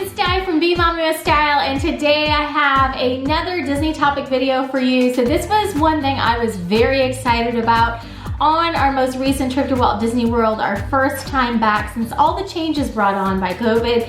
it's Di from Be Mommy with Style, and today I have another Disney topic video for you. So this was one thing I was very excited about on our most recent trip to Walt Disney World, our first time back since all the changes brought on by COVID.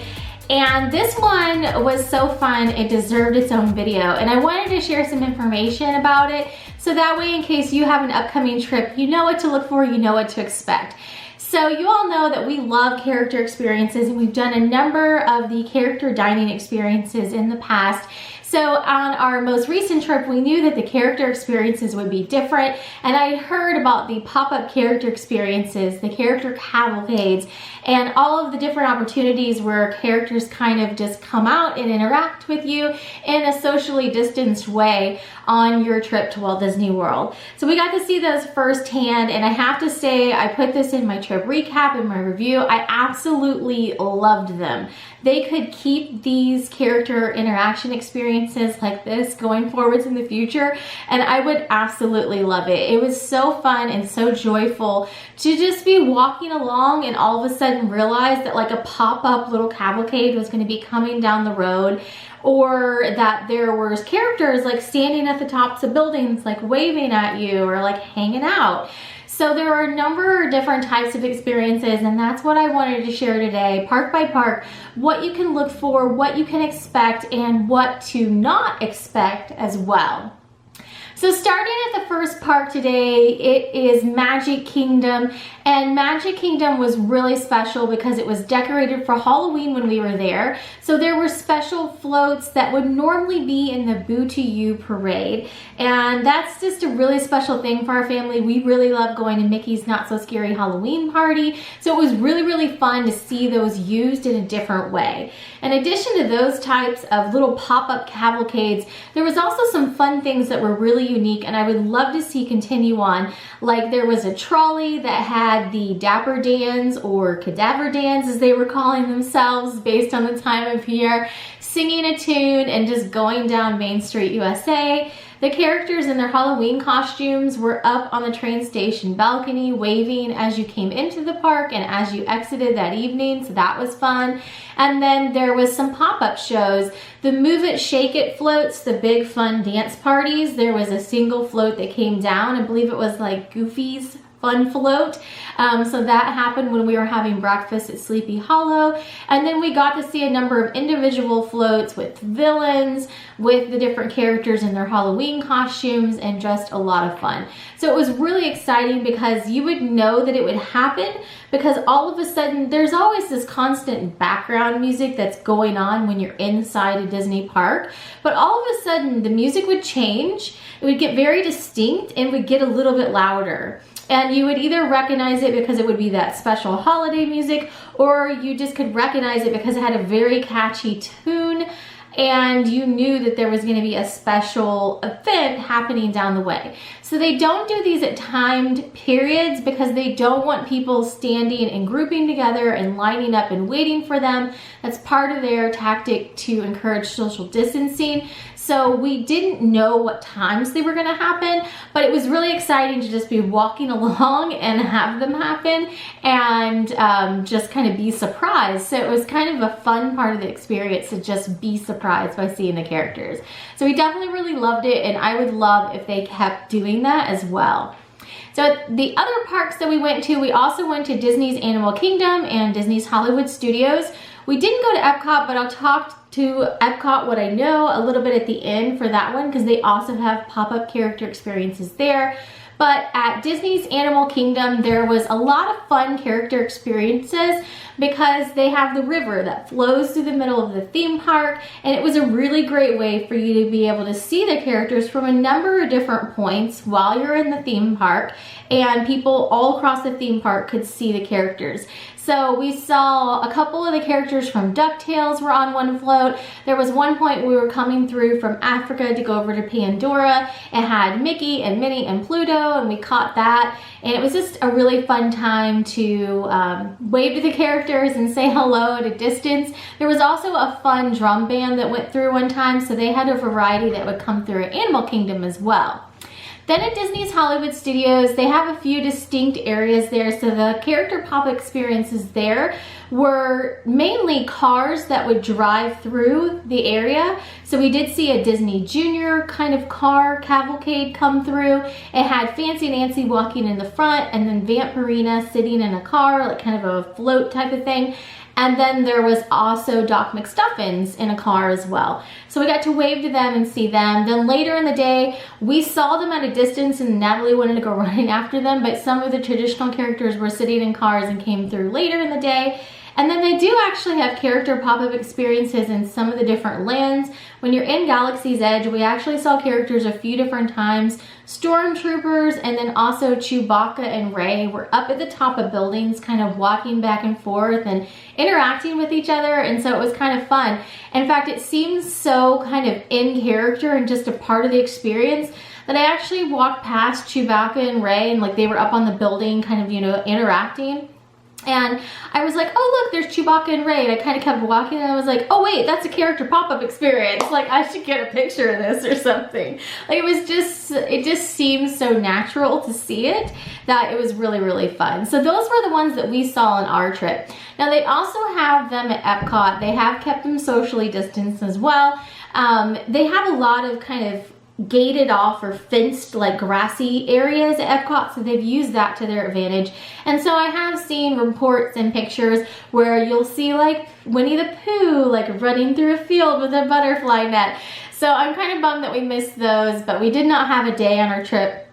And this one was so fun, it deserved its own video. And I wanted to share some information about it, so that way in case you have an upcoming trip, you know what to look for, you know what to expect. So you all know that we love character experiences, and we've done a number of the character dining experiences in the past. So on our most recent trip, we knew that the character experiences would be different, and I had heard about the pop-up character experiences, the character cavalcades, and all of the different opportunities where characters kind of just come out and interact with you in a socially distanced way on your trip to Walt Disney World. So we got to see those firsthand, and I have to say, I put this in my trip recap and my review, I absolutely loved them. They could keep these character interaction experiences like this going forwards in the future, and I would absolutely love it. It was so fun and so joyful to just be walking along and all of a sudden realize that like a pop-up little cavalcade was going to be coming down the road, or that there was characters like standing at the tops of buildings like waving at you or like hanging out. So there are a number of different types of experiences, and that's what I wanted to share today, park by park, what you can look for, what you can expect, and what to not expect as well. So starting at the first park today, it is Magic Kingdom, and Magic Kingdom was really special because it was decorated for Halloween when we were there. So there were special floats that would normally be in the Boo to You parade, and that's just a really special thing for our family. We really love going to Mickey's Not So Scary Halloween Party, so it was really fun to see those used in a different way. In addition to those types of little pop-up cavalcades, there was also some fun things that were really unique and I would love to see continue on. Like there was a trolley that had the Dapper Dans, or Cadaver Dans as they were calling themselves based on the time of year, singing a tune and just going down Main Street USA. The characters in their Halloween costumes were up on the train station balcony waving as you came into the park and as you exited that evening, so that was fun. And then there was some pop-up shows, the Move It, Shake It floats, the big fun dance parties. There was a single float that came down, I believe it was like Goofy's Fun Float. So that happened when we were having breakfast at Sleepy Hollow. And then we got to see a number of individual floats with villains, with the different characters in their Halloween costumes, and just a lot of fun. So it was really exciting because you would know that it would happen because all of a sudden there's always this constant background music that's going on when you're inside a Disney park. But all of a sudden the music would change, it would get very distinct and would get a little bit louder. And you would either recognize it because it would be that special holiday music, or you just could recognize it because it had a very catchy tune and you knew that there was going to be a special event happening down the way. So they don't do these at timed periods because they don't want people standing and grouping together and lining up and waiting for them. That's part of their tactic to encourage social distancing. So we didn't know what times they were going to happen, but it was really exciting to just be walking along and have them happen and just kind of be surprised. So it was kind of a fun part of the experience to just be surprised by seeing the characters. So we definitely really loved it, and I would love if they kept doing that as well. So at the other parks that we went to, we also went to Disney's Animal Kingdom and Disney's Hollywood Studios. We didn't go to Epcot, but I'll talk to Epcot what I know a little bit at the end for that one because they also have pop-up character experiences there. But at Disney's Animal Kingdom, there was a lot of fun character experiences because they have the river that flows through the middle of the theme park, and it was a really great way for you to be able to see the characters from a number of different points while you're in the theme park, and people all across the theme park could see the characters. So we saw a couple of the characters from DuckTales were on one float. There was one point we were coming through from Africa to go over to Pandora. It had Mickey and Minnie and Pluto, and we caught that. And it was just a really fun time to wave to the characters and say hello at a distance. There was also a fun drum band that went through one time, so they had a variety that would come through at Animal Kingdom as well. Then at Disney's Hollywood Studios, they have a few distinct areas there. So the character pop-up experiences there were mainly cars that would drive through the area. So we did see a Disney Junior kind of car cavalcade come through. It had Fancy Nancy walking in the front, and then Vampirina sitting in a car, like kind of a float type of thing. And then there was also Doc McStuffins in a car as well. So we got to wave to them and see them. Then later in the day, we saw them at a distance and Natalie wanted to go running after them, but some of the traditional characters were sitting in cars and came through later in the day. And then they do actually have character pop-up experiences in some of the different lands. When you're in Galaxy's Edge, we actually saw characters a few different times. Stormtroopers and then also Chewbacca and Rey were up at the top of buildings kind of walking back and forth and interacting with each other, and so it was kind of fun. In fact, it seems so kind of in character and just a part of the experience that I actually walked past Chewbacca and Rey and like they were up on the building kind of, you know, interacting. And I was like, oh look, there's Chewbacca and Rey, and I kind of kept walking and I was like, oh wait, that's a character pop-up experience. Like I should get a picture of this or something. Like it just seems so natural to see it that it was really, really fun. So those were the ones that we saw on our trip. Now they also have them at Epcot. They have kept them socially distanced as well. They have a lot of kind of gated off or fenced like grassy areas at Epcot, so they've used that to their advantage. And so I have seen reports and pictures where you'll see like Winnie the Pooh like running through a field with a butterfly net. So I'm kind of bummed that we missed those, but we did not have a day on our trip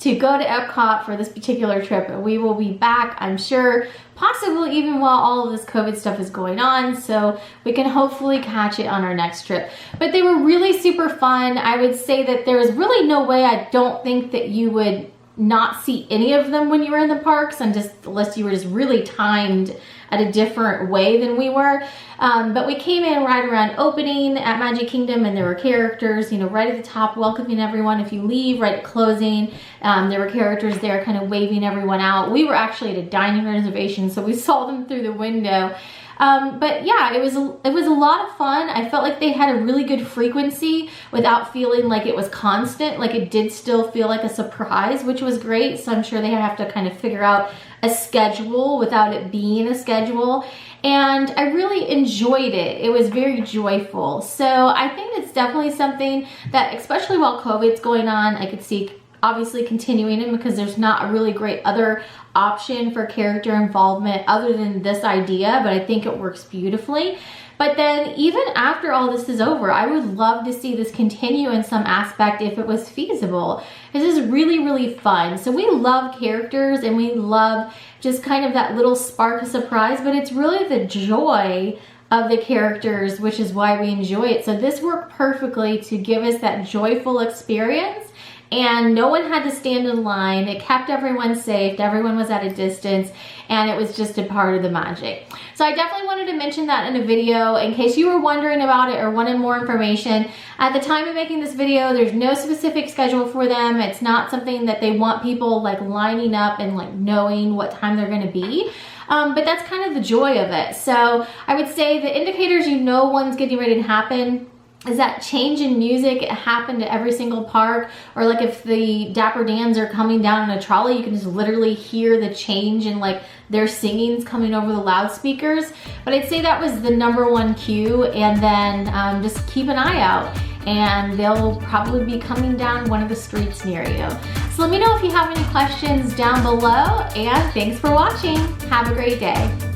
to go to Epcot for this particular trip. We will be back, I'm sure, possibly even while all of this COVID stuff is going on, so we can hopefully catch it on our next trip. But they were really super fun. I would say that there is really no way, I don't think, that you would not see any of them when you were in the parks, and just unless you were just really timed at a different way than we were. But we came in right around opening at Magic Kingdom, and there were characters, you know, right at the top welcoming everyone. If you leave right at closing, there were characters there kind of waving everyone out. We were actually at a dining reservation, so we saw them through the window. But yeah, it was a lot of fun. I felt like they had a really good frequency without feeling like it was constant. Like it did still feel like a surprise, which was great. So I'm sure they have to kind of figure out a schedule without it being a schedule. And I really enjoyed it. It was very joyful. So I think it's definitely something that, especially while COVID's going on, I could see obviously continuing it, because there's not a really great other option for character involvement other than this idea, but I think it works beautifully. But then even after all this is over, I would love to see this continue in some aspect if it was feasible. This is really, really fun. So we love characters and we love just kind of that little spark of surprise, but it's really the joy of the characters, which is why we enjoy it. So this worked perfectly to give us that joyful experience. And no one had to stand in line. It kept everyone safe. Everyone was at a distance, and it was just a part of the magic. So I definitely wanted to mention that in a video in case you were wondering about it or wanted more information. At the time of making this video, there's no specific schedule for them. It's not something that they want people like lining up and like knowing what time they're gonna be. But that's kind of the joy of it. So I would say the indicators you know one's getting ready to happen is that change in music. It happened at every single park, or like if the Dapper Dans are coming down in a trolley, you can just literally hear the change in like their singings coming over the loudspeakers. But I'd say that was the #1 cue, and then just keep an eye out, and they'll probably be coming down one of the streets near you. So let me know if you have any questions down below, and thanks for watching. Have a great day.